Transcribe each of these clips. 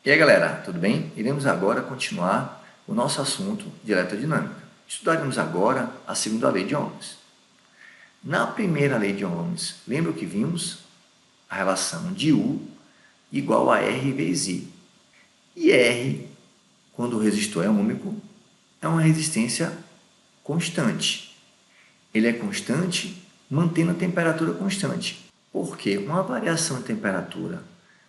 E aí galera, tudo bem? Iremos agora continuar o nosso assunto de eletrodinâmica. Estudaremos agora a segunda lei de Ohms. Na primeira lei de Ohms, lembra que vimos a relação de U igual a R vezes I. E R, quando o resistor é ômico, é uma resistência constante. Ele é constante mantendo a temperatura constante. Porque uma variação de temperatura,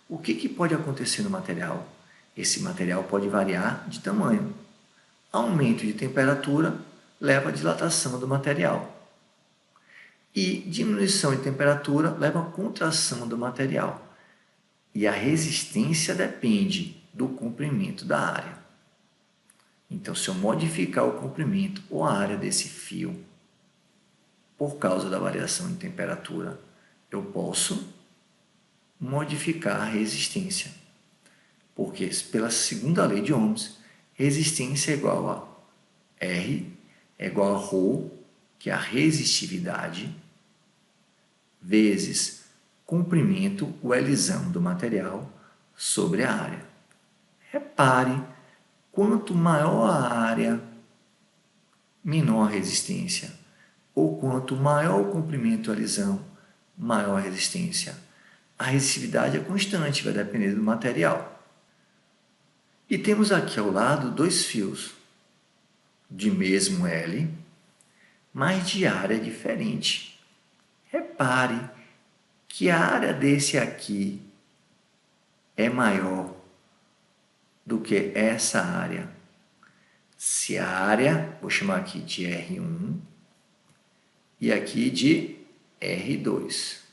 o que pode acontecer no material? Esse material pode variar de tamanho. Aumento de temperatura leva à dilatação do material. E diminuição de temperatura leva à contração do material. E a resistência depende do comprimento da área. Então, se eu modificar o comprimento ou a área desse fio por causa da variação de temperatura, eu posso modificar a resistência. Porque, pela segunda lei de Ohms, resistência é igual a R, é igual a ρ, que é a resistividade, vezes comprimento, o Lzão do material, sobre a área. Repare, quanto maior a área, menor a resistência. Ou quanto maior o comprimento Lzão, maior a resistência. A resistividade é constante, vai depender do material. E temos aqui ao lado dois fios de mesmo L, mas de área diferente. Repare que a área desse aqui é maior do que essa área. Se a área, vou chamar aqui de R1 e aqui de R2.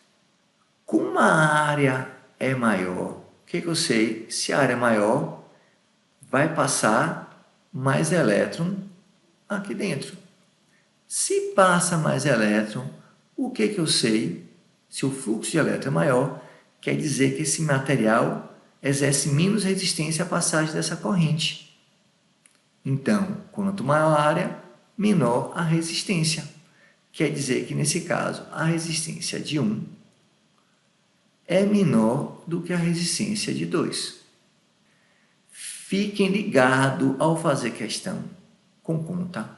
Como a área é maior, o que eu sei? Se a área é maior, vai passar mais elétron aqui dentro. Se passa mais elétron, o que eu sei? Se o fluxo de elétron é maior, quer dizer que esse material exerce menos resistência à passagem dessa corrente. Então, quanto maior a área, menor a resistência. Quer dizer que, nesse caso, a resistência de 1 é menor do que a resistência de 2. Fiquem ligados ao fazer questão com conta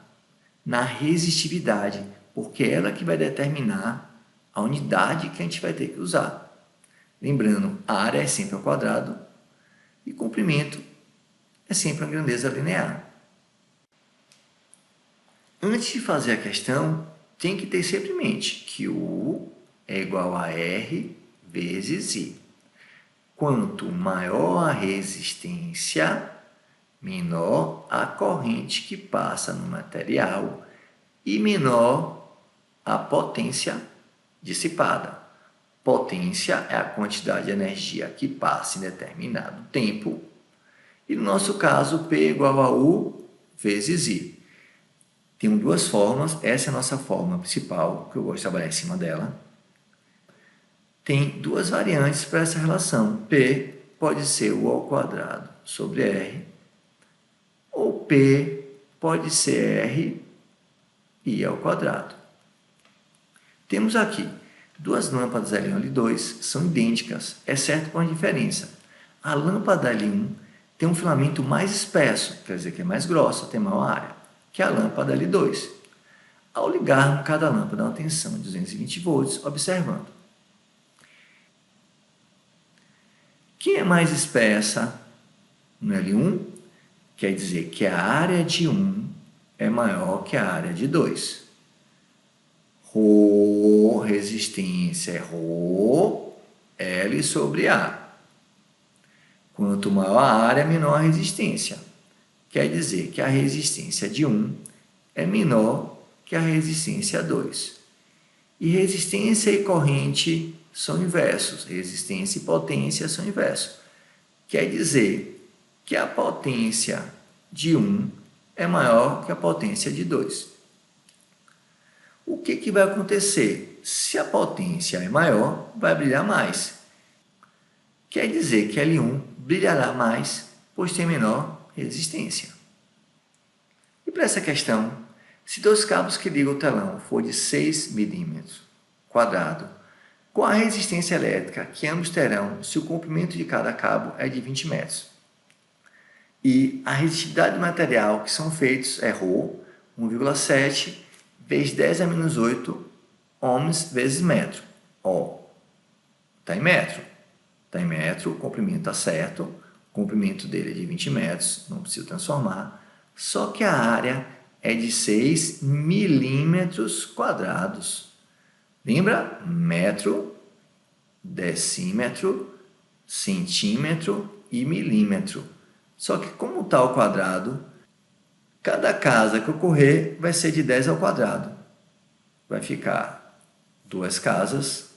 na resistividade, porque é ela que vai determinar a unidade que a gente vai ter que usar. Lembrando, a área é sempre ao quadrado e comprimento é sempre uma grandeza linear. Antes de fazer a questão, tem que ter sempre em mente que U é igual a R vezes I. Quanto maior a resistência, menor a corrente que passa no material e menor a potência dissipada. Potência é a quantidade de energia que passa em determinado tempo. E no nosso caso, P é igual a U vezes I. Tem duas formas, essa é a nossa fórmula principal, que eu gosto de trabalhar em cima dela. Tem duas variantes para essa relação. P pode ser U ao quadrado sobre R, ou P pode ser R I ao quadrado. Temos aqui duas lâmpadas L1 e L2, são idênticas, exceto com a diferença. A lâmpada L1 tem um filamento mais espesso, quer dizer que é mais grossa, tem maior área, que a lâmpada L2. Ao ligarmos cada lâmpada a uma tensão de 220 volts, observando. Quem é mais espessa no L1? Quer dizer que a área de 1 é maior que a área de 2. Rho, resistência é Rho, L sobre A. Quanto maior a área, menor a resistência. Quer dizer que a resistência de 1 é menor que a resistência 2. E resistência e corrente são inversos. Resistência e potência são inversos. Quer dizer que a potência de 1 é maior que a potência de 2. O que vai acontecer? Se a potência é maior, vai brilhar mais. Quer dizer que L1 brilhará mais, pois tem menor resistência. E para essa questão, se dois cabos que ligam o telão for de 6 milímetros quadrado, qual a resistência elétrica que ambos terão se o comprimento de cada cabo é de 20 metros? E a resistividade do material que são feitos é ρ, 1,7 vezes 10 a menos 8 ohms vezes metro. Ó, está em metro. Está em metro, o comprimento está certo. O comprimento dele é de 20 metros, não preciso transformar. Só que a área é de 6 milímetros quadrados. Lembra? Metro, decímetro, centímetro e milímetro. Só que como está ao quadrado, cada casa que eu correr vai ser de 10 ao quadrado. Vai ficar 2 casas,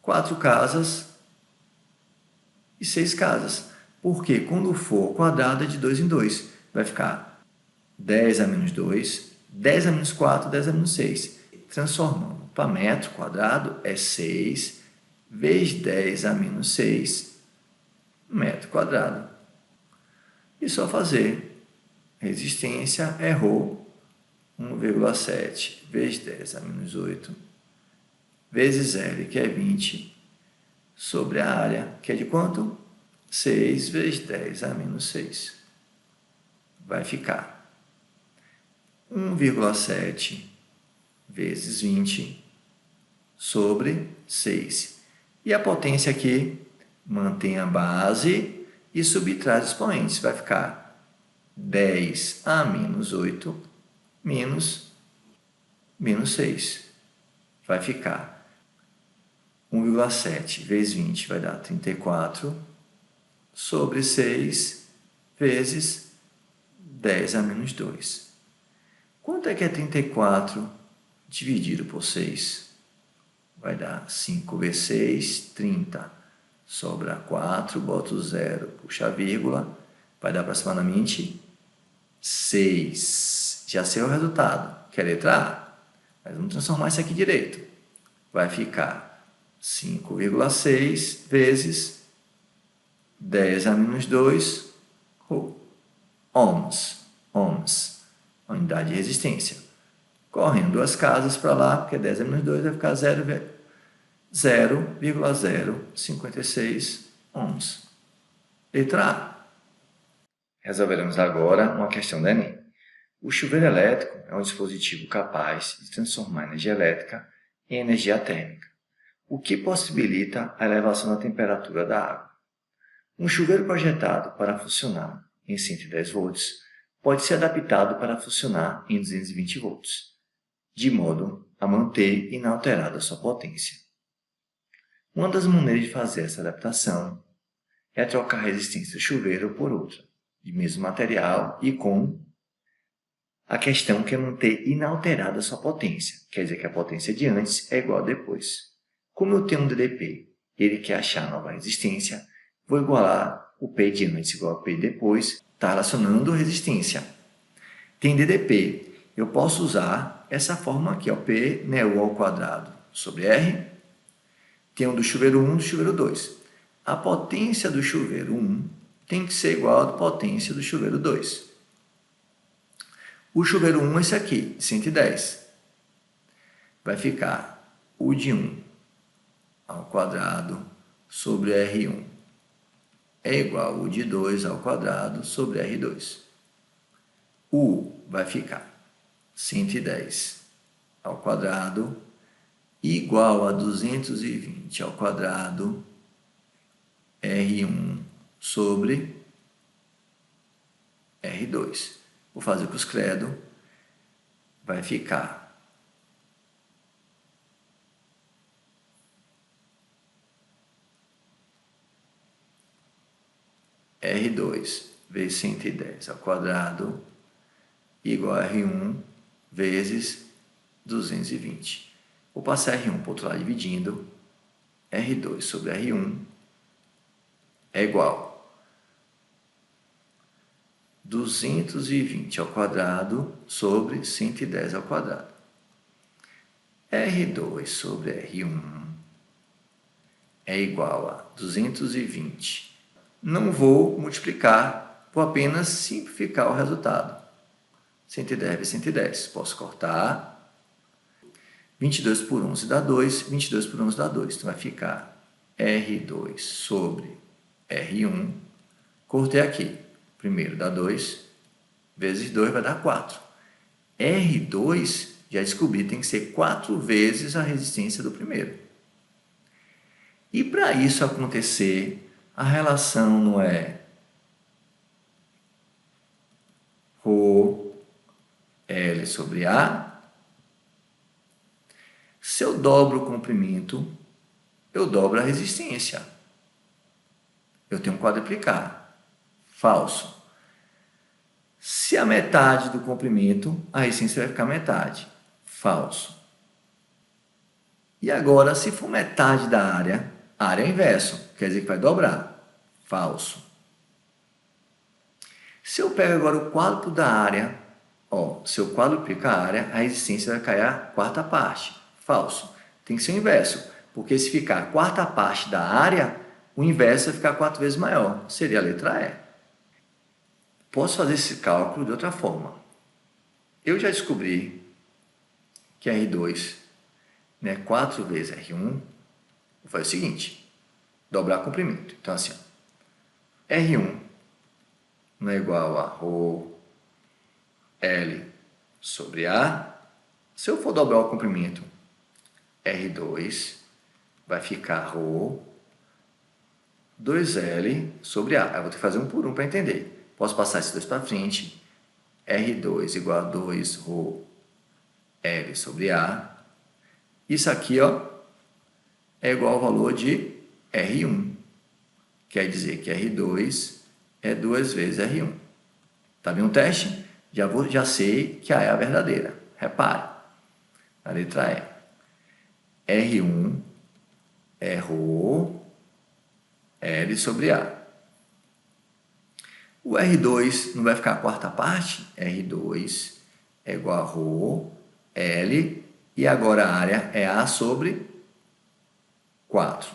4 casas e 6 casas. Porque quando for ao quadrado é de 2 em 2. Vai ficar 10 a menos 2, 10 a menos 4, 10 a menos 6. Transformando para metro quadrado é 6 vezes 10 a menos 6 metro quadrado. E só fazer. Resistência é ρ, 1,7 vezes 10 a menos 8, vezes L, que é 20, sobre a área, que é de quanto? 6 vezes 10 a menos 6. Vai ficar 1,7 vezes 20 sobre 6. E a potência aqui mantém a base e subtrai os expoentes. Vai ficar 10 a menos 8 menos 6. Vai ficar 1,7 vezes 20 vai dar 34 sobre 6 vezes 10 a menos 2. Quanto é que é 34 dividido por 6? Vai dar 5 vezes 6, 30. Sobra 4, boto o 0, puxa a vírgula, vai dar aproximadamente 6. Já sei o resultado, que é a letra A. Mas vamos transformar isso aqui direito. Vai ficar 5,6 vezes 10 a menos 2 ohms. Ohms, a unidade de resistência. Correndo 2 casas para lá, porque 10 a menos 2 vai ficar 0,056 ohms. Letra A. Resolveremos agora uma questão da Enem. O chuveiro elétrico é um dispositivo capaz de transformar energia elétrica em energia térmica, o que possibilita a elevação da temperatura da água. Um chuveiro projetado para funcionar em 110 volts pode ser adaptado para funcionar em 220 volts, de modo a manter inalterada sua potência. Uma das maneiras de fazer essa adaptação é trocar a resistência do chuveiro por outra, de mesmo material e com a questão que é manter inalterada a sua potência, quer dizer que a potência de antes é igual a depois. Como eu tenho um DDP e ele quer achar a nova resistência, vou igualar o P de antes igual a P de depois, está relacionando resistência. Tem DDP, eu posso usar essa fórmula aqui, ó, P, né, U ao quadrado sobre R. Tem um do chuveiro 1 e do chuveiro 2. A potência do chuveiro 1 tem que ser igual à potência do chuveiro 2. O chuveiro 1 é esse aqui, 110. Vai ficar U de 1 ao quadrado sobre R1 é igual a U de 2 ao quadrado sobre R2. U vai ficar 110 ao quadrado igual a 220 ao quadrado R1 sobre R2. Vou fazer com os credo, vai ficar R2 vezes 110 ao quadrado igual a R1 vezes 220. Vou passar R1 para o outro lado dividindo. R2 sobre R1 é igual a 220 ao quadrado sobre 110 ao quadrado. R2 sobre R1 é igual a 220. Não vou multiplicar, vou apenas simplificar o resultado. 110 vezes 110, posso cortar. 22 por 11 dá 2, 22 por 11 dá 2. Então vai ficar R2 sobre R1. Cortei aqui. primeiro dá 2, vezes 2 vai dar 4. R2, já descobri, tem que ser 4 vezes a resistência do primeiro. E para isso acontecer, a relação não é ρ L sobre A. Se eu dobro o comprimento, eu dobro a resistência. Eu tenho que quadruplicar. Falso. Se a metade do comprimento, a resistência vai ficar metade. Falso. E agora, se for metade da área, a área é inverso, quer dizer que vai dobrar. Falso. Se eu pego agora o quádruplo da área, se eu quadruplicar a área, a resistência vai cair a quarta parte. Falso. Tem que ser o inverso, porque se ficar a quarta parte da área, o inverso vai ficar 4 vezes maior. Seria a letra E. Posso fazer esse cálculo de outra forma. Eu já descobri que R2, 4 vezes R1, vou fazer o seguinte, dobrar comprimento. Então, assim, R1 não é igual a ρ L sobre A. Se eu for dobrar o comprimento, R2 vai ficar ρ 2L sobre A. Eu vou ter que fazer um por um para entender. Posso passar esses dois para frente. R2 igual a 2 ρ L sobre A. Isso aqui é igual ao valor de R1. Quer dizer que R2 é 2 vezes R1. Tá bem um teste? Já sei que A é a verdadeira. Repare. A letra E. R1 é ρ L sobre A. O R2 não vai ficar a quarta parte? R2 é igual a ρ L, e agora a área é A sobre 4.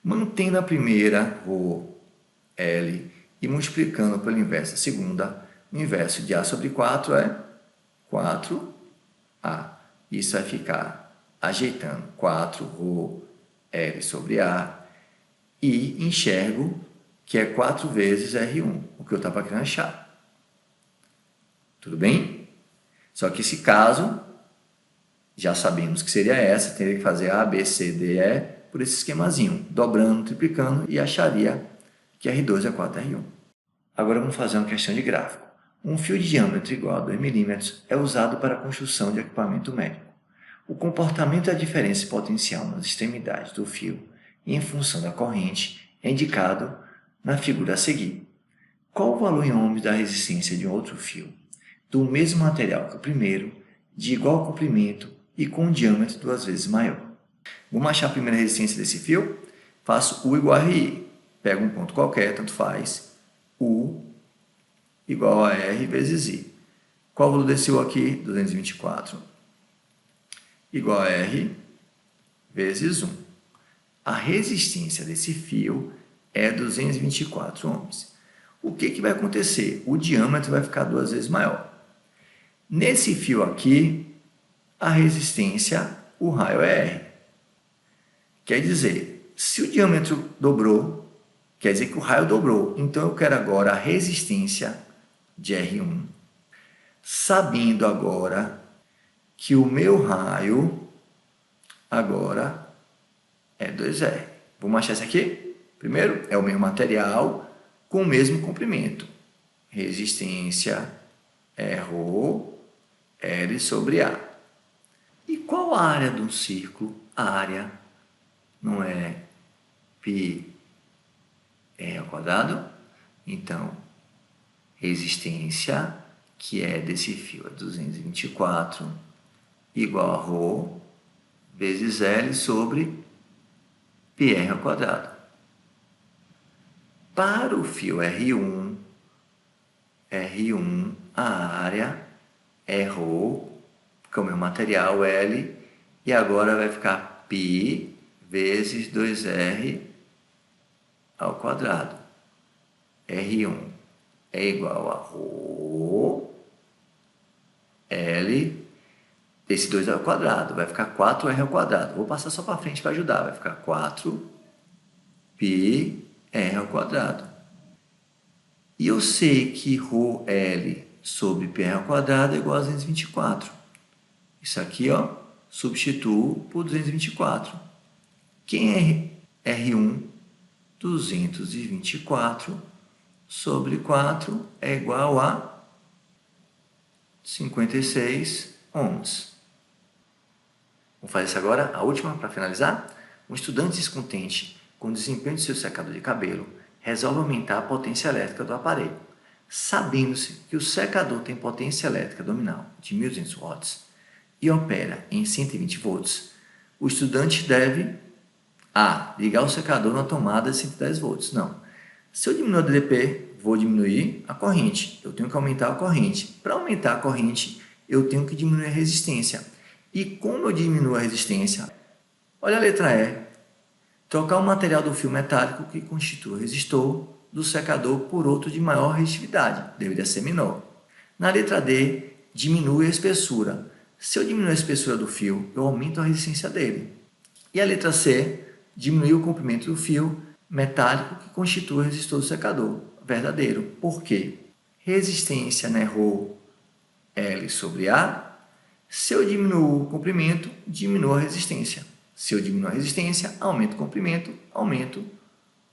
Mantendo a primeira, ρ L, e multiplicando pelo inverso a segunda, o inverso de A sobre 4 é 4A. Isso vai ficar ajeitando 4 ρ L sobre A, e enxergo que é 4 vezes R1, o que eu estava querendo achar. Tudo bem? Só que esse caso, já sabemos que seria essa, teria que fazer A, B, C, D, E, por esse esquemazinho, dobrando, triplicando, e acharia que R2 é 4R1. Agora vamos fazer uma questão de gráfico. Um fio de diâmetro igual a 2 milímetros é usado para a construção de equipamento médico. O comportamento da diferença potencial nas extremidades do fio em função da corrente é indicado na figura a seguir. Qual o valor em ohms da resistência de um outro fio, do mesmo material que o primeiro, de igual comprimento e com um diâmetro 2 vezes maior? Vamos achar a primeira resistência desse fio? Faço U igual a RI. Pego um ponto qualquer, tanto faz. U igual a R vezes I. Qual o valor desse U aqui? 224. Igual a R vezes 1. A resistência desse fio é 224 ohms. O que vai acontecer? O diâmetro vai ficar 2 vezes maior. Nesse fio aqui, a resistência, o raio é R. Quer dizer, se o diâmetro dobrou, quer dizer que o raio dobrou. Então, eu quero agora a resistência de R1, sabendo agora que o meu raio agora é 2R. Vamos achar isso aqui? Primeiro, é o mesmo material com o mesmo comprimento. Resistência é ρ L sobre A. E qual a área de um círculo? A área não é πr ao quadrado? Então, resistência, que é desse fio, é 224, igual a ρ vezes L sobre πr ao quadrado. Para o fio R1, a área é ρ, que é o meu material L, e agora vai ficar π vezes 2R ao quadrado. R1 é igual a ρ L, esse 2 ao quadrado, vai ficar 4R ao quadrado. Vou passar só para frente para ajudar, vai ficar 4πr ao quadrado. E eu sei que ρL sobre πr ao quadrado é igual a 224. Isso aqui, ó, substituo por 224. Quem é R1? 224 sobre 4 é igual a 56 ohms. Vamos fazer isso agora, a última, para finalizar. Um estudante descontente com o desempenho de seu secador de cabelo resolve aumentar a potência elétrica do aparelho. Sabendo-se que o secador tem potência elétrica nominal de 1.200 watts e opera em 120 volts, o estudante deve A. Ligar o secador na tomada de 110 volts. Não. Se eu diminuir o DDP, vou diminuir a corrente. Eu tenho que aumentar a corrente. Para aumentar a corrente, eu tenho que diminuir a resistência. E como eu diminuo a resistência? Olha a letra E. Trocar o material do fio metálico que constitui o resistor do secador por outro de maior resistividade, deveria ser menor. Na letra D, diminui a espessura. Se eu diminuir a espessura do fio, eu aumento a resistência dele. E a letra C, diminuir o comprimento do fio metálico que constitui o resistor do secador, verdadeiro. Por quê? Resistência, né, ρL sobre A. Se eu diminuo o comprimento, diminuo a resistência. Se eu diminuo a resistência, aumento o comprimento, aumento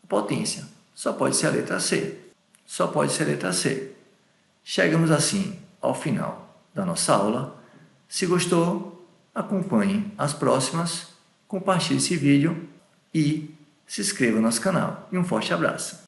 a potência. Só pode ser a letra C. Só pode ser a letra C. Chegamos assim ao final da nossa aula. Se gostou, acompanhe as próximas, compartilhe esse vídeo e se inscreva no nosso canal. E um forte abraço!